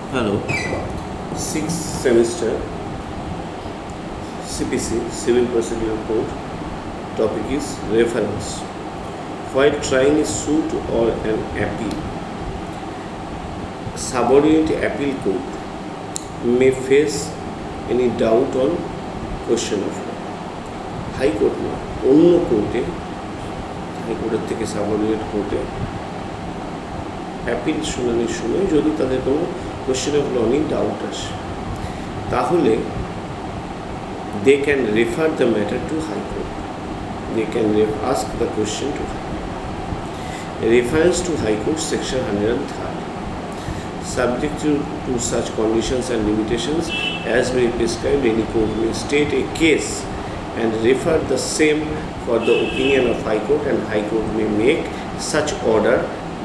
Hello, sixth semester CPC Civil Procedure Code. Topic is reference. While trying a suit or an appeal, subordinate appeal court may face any doubt on question of law. High Court না অন্য কোর্টে হাইকোর্টের থেকে subordinate কোর্টে appeal শুনানির সময় যদি তাদের কোনো কোয়েশ্চেন অফ ল নিয়ে ডাউট আসে তাহলে they can refer the matter to high court, they can ask the question to High Court. Reference to High Court section 103. Subject to such conditions and limitations as may be prescribed, any court may state a case and refer the same for the opinion of High Court, and High Court may make such order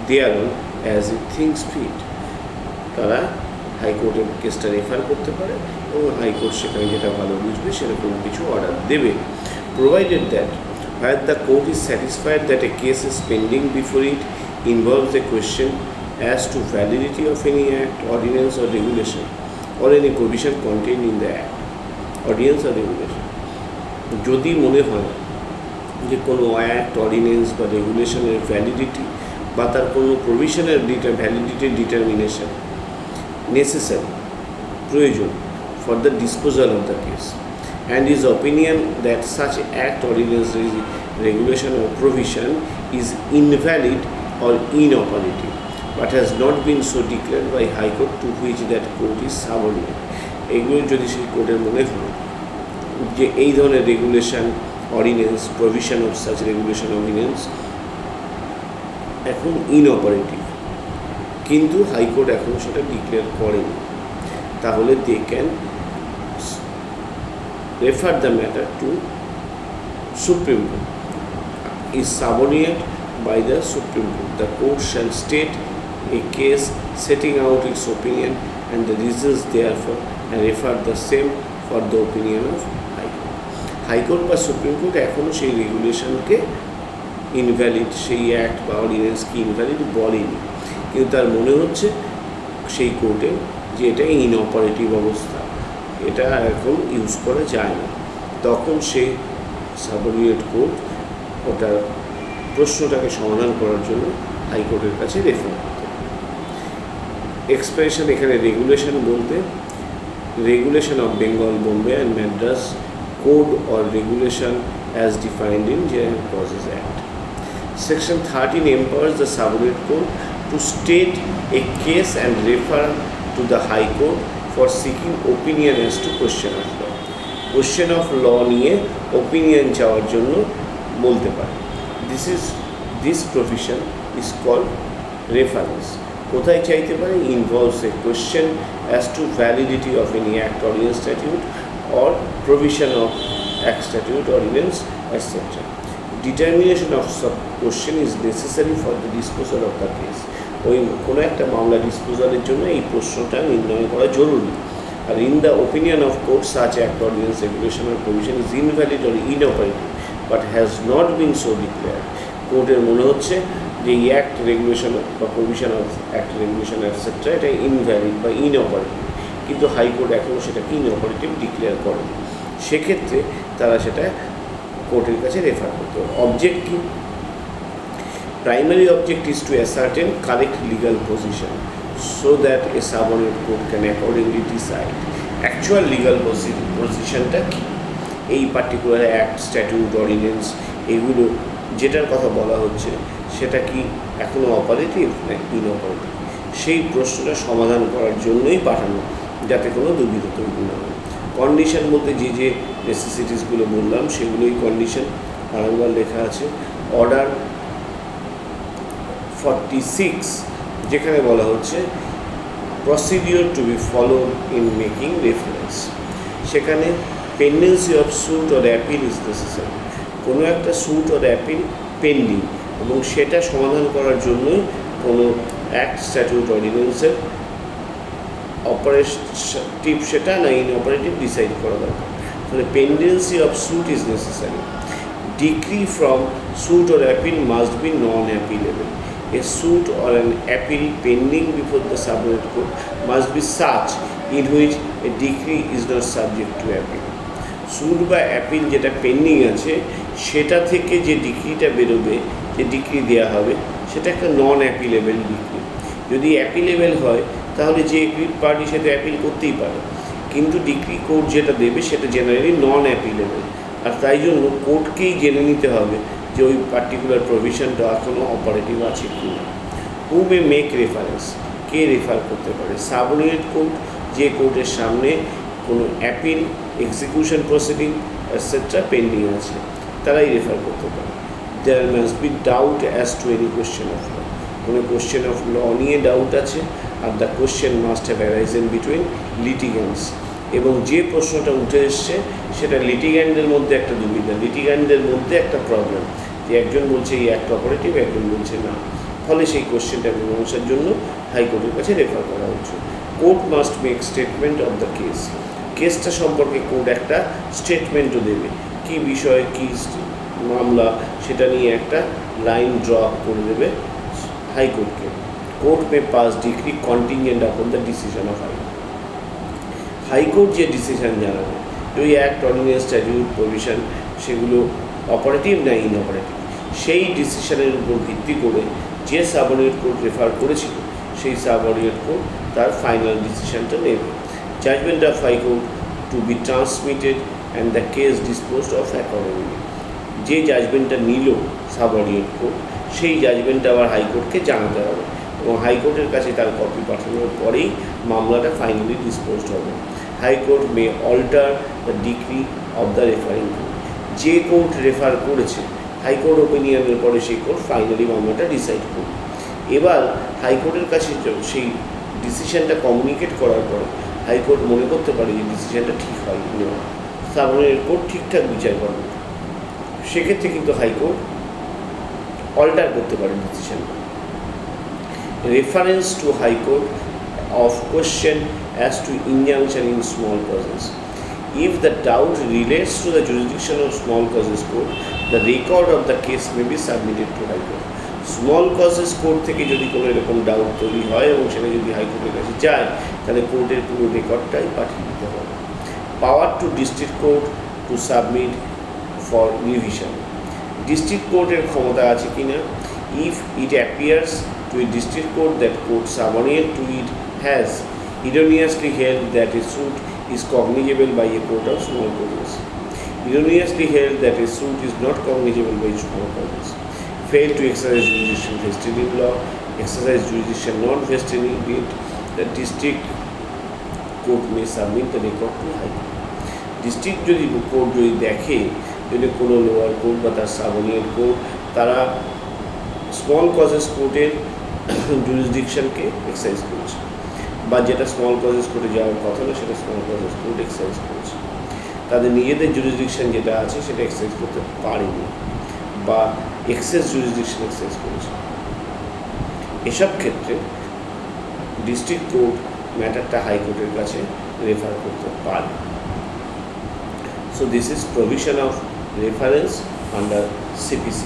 thereon as it thinks fit. তারা হাইকোর্টের কেসটা refer করতে পারে এবং high court সেখানে যেটা ভালো বুঝবে সেরকম কিছু অর্ডার দেবে, provided that where the court is satisfied that a case is pending before it involves a question as to validity of any act, ordinance or regulation or any provision contained in the act, ordinance or regulation. যদি মনে হয় যে কোনো act, ordinance বা রেগুলেশনের validity বা তার কোনো প্রভিশনের ভ্যালিডিটির determination necessary প্রয়োজন for the disposal of the case, and his opinion that such act, ordinance, regulation or provision is invalid or inoperative but has not been so declared by High Court to which that court is subordinate. এগুলো যদি সেই কোর্টের মনে হয় যে এই ধরনের regulation, ordinance, provision of such regulation, ordinance এখন ইনঅপারেটিভ কিন্তু হাইকোর্ট এখন সেটা ডিক্লেয়ার করেনি, তাহলে they can refer the matter to Supreme Court, is subordinate by the Supreme Court. The court shall state a case setting out its opinion and the reasons therefore and refer the same for the opinion of High Court. High Court বা Supreme Court এখনও সেই রেগুলেশনকে invalid, সেই act বা অর্ডিন্যান্সকে invalid বলেনি, কিন্তু তার মনে হচ্ছে সেই কোর্টে যে এটা ইনঅপারেটিভ অবস্থা, এটা এখন ইউজ করা যায় না, তখন সেই সাবঅর্ডিনেট কোর্ট ওটার প্রশ্নটাকে সমাধান করার জন্য হাইকোর্টের কাছে রেফার করতে পারে। এক্সপ্রেশন এখানে রেগুলেশন বলতে regulation of Bengal, Bombay and Madras code or regulation as defined in general process act. Section 13 empowers the subordinate court to state a case and refer to the High Court for seeking opinion as to question of law. Question of law নিয়ে opinion চাওয়ার জন্য বলতে পারে। This provision is called reference. কোথায় চাইতে পারে? Involves a question as to validity of any act, ordinance, statute or provision of act, statute, ordinance, etc. Determination of such question is necessary for the disposal of the case. ওই কোনো একটা মামলা ডিসপোজালের জন্য এই প্রশ্নটা নির্ণয় করা জরুরি। আর in the opinion of court such act, ordinance, regulation or provision is invalid or inoperative but has not been so declared. কোর্টের মনে হচ্ছে যে এই অ্যাক্ট, রেগুলেশন বা provision of act, regulation etcetera এটা ইনভ্যালিড বা ইনঅপারেটিভ, কিন্তু হাইকোর্ট এখনও সেটাকে ইনঅপারেটিভ ডিক্লেয়ার করেনি, সেক্ষেত্রে তারা সেটা কোর্টের কাছে রেফার করতে হবে। অবজেক্ট কি? Primary object is to ascertain correct legal position so that a subordinate court can accordingly decide actual legal positionটা কি, এই পার্টিকুলার অ্যাক্ট, স্ট্যাটিউট, অর্ডিন্যান্স এগুলো যেটার কথা বলা হচ্ছে সেটা কি এখনও অপারেটিভ না ইনঅপারেটিভ, সেই প্রশ্নটা সমাধান করার জন্যই পাঠানো, যাতে কোনো দুর্বিধ তৈরি না হয়। কন্ডিশন বলতে যে যে নেসেসিটিসগুলো বললাম সেগুলোই কন্ডিশন, বারংবার লেখা আছে। অর্ডার 46 যেখানে বলা হচ্ছে procedure to be followed in making reference, সেখানে pendency of suit or appeal is necessary. কোনো একটা স্যুট অর অ্যাপিল পেন্ডিং এবং সেটা সমাধান করার জন্যই কোনো অ্যাক্ট, স্ট্যাটিউট, অর্ডিন্যান্সের অপারেটিভ সেটা না ইনঅপারেটিভ ডিসাইড করা দরকার। তাহলে pendency of suit is necessary. Decree from suit or appeal must be non appealable. a suit or an appeal pending before the subordinate court must be such in which a decree is not subject to appeal. Suit বা appeal যেটা pending আছে সেটা থেকে যে ডিক্রিটা বেরোবে, যে decree দেওয়া হবে, সেটা একটা নন অ্যাপিলেবল ডিক্রি। যদি অ্যাপিলেবল হয় তাহলে যে এগ্রিড পার্টি সেটা অ্যাপিল করতেই পারে, কিন্তু ডিক্রি কোর্ট যেটা দেবে সেটা জেনারেলি নন অ্যাপিলেবল। আর তাই জন্য কোর্টকেই জেনে নিতে হবে যে ওই পার্টিকুলার প্রভিশনটা এখনও অপারেটিভ আছে কি না। হু মে মেক রেফারেন্স, কে রেফার করতে পারে? সাবঅর্ডিনেট কোর্ট, যে কোর্টের সামনে কোনো appeal, execution proceeding etcetera pending আছে, তারাই রেফার করতে পারে। There must be doubt as to any question of law, কোনো কোয়েশ্চেন অফ ল নিয়ে ডাউট আছে, আর the question must have arisen between litigants, এবং যে প্রশ্নটা উঠে এসছে সেটা লিটিগ্যান্টদের মধ্যে একটা দুবিধা, লিটিগ্যান্টদের মধ্যে একটা প্রবলেম, যে একজন বলছে এই অ্যাক্ট অপারেটিভ, একজন বলছে না, ফলে সেই কোয়েশ্চেনটা মীমাংসার জন্য হাইকোর্টের কাছে রেফার করা হচ্ছে। Court must make statement of the case, কেসটা সম্পর্কে কোর্ট একটা স্টেটমেন্টও দেবে, কি বিষয়ে কী মামলা সেটা নিয়ে একটা লাইন ড্র করে দেবে হাইকোর্টকে। Court may pass decree contingent upon the decision of high court, high court যে ডিসিশন জানাবে ওই অ্যাক্ট, অর্ডিন্যান্স, স্ট্যাটিউট, প্রভিশন সেগুলো অপারেটিভ না ইনঅপারেটিভ, সেই ডিসিশনের উপর ভিত্তি করে যে সাবঅর্ডিনেট কোর্ট রেফার করেছিল সেই সাবঅর্ডিনেট কোর্ট তার ফাইনাল ডিসিশনটা নেবে। Judgement of high court to be transmitted and the case disposed of accordingly, যে জাজমেন্টটা নিল সাবঅর্ডিনেট কোর্ট সেই জাজমেন্টটা আবার হাইকোর্টকে জানাতে হবে, এবং হাইকোর্টের কাছে তার কপি পাঠানোর পরেই মামলাটা ফাইনালি ডিসপোজড হবে। High court may alter the decree of the referring court, যে কোর্ট রেফার করেছে হাইকোর্ট ওপিনিয়নের পরে সেই কোর্ট ফাইনালি মামলাটা ডিসাইড করবে। এবার হাইকোর্টের কাছে সেই ডিসিশনটা কমিউনিকেট করার পরে হাইকোর্ট মনে করতে পারে যে ডিসিশনটা ঠিক হয় নেওয়া, সাবঅর্ডিনেট কোর্ট ঠিকঠাক বিচার করবে, সেক্ষেত্রে কিন্তু হাইকোর্ট অল্টার করতে পারে ডিসিশনটা। Reference to high court of question as to injunction in small causes. If the doubt relates to the jurisdiction of small causes court, the record of the case may be submitted to High Court. Small causes court থেকে যদি কোনো এরকম doubt তৈরি হয় এবং সেটা যদি হাইকোর্টের কাছে যায় তাহলে কোর্টের পুরো রেকর্ডটাই পাঠিয়ে দিতে হবে। Power to district court to submit for revision, district কোর্টের ক্ষমতা আছে কিনা? If it appears to a district court that court subordinate to it has erroneously held that a suit is cognizable by a court of small causes, erroneously held that a suit is not cognizable by small causes, fail to exercise jurisdiction vested in law, exercise jurisdiction not vested in it, the district court may submit the record to High Court. District যদি court যদি দেখে যদি কোনো lower court বা তার subordinate court তারা small causes কোর্টের জুরিসডিকশনকে exercise করেছে, বা যেটা স্মল কজেস কোর্টে যাওয়ার কথা না সেটা স্মল কজেস কোর্ট এক্সারসাইজ করেছে, তাদের নিজেদের জুরিসডিকশন যেটা আছে সেটা এক্সারসাইজ করতে পারেনি বা এক্সেস জুরিসডিকশন এক্সারসাইজ করেছে, এসব ক্ষেত্রে ডিস্ট্রিক্ট কোর্ট ম্যাটারটা হাইকোর্টের কাছে রেফার করতে পারে। So this is provision of reference under CPC.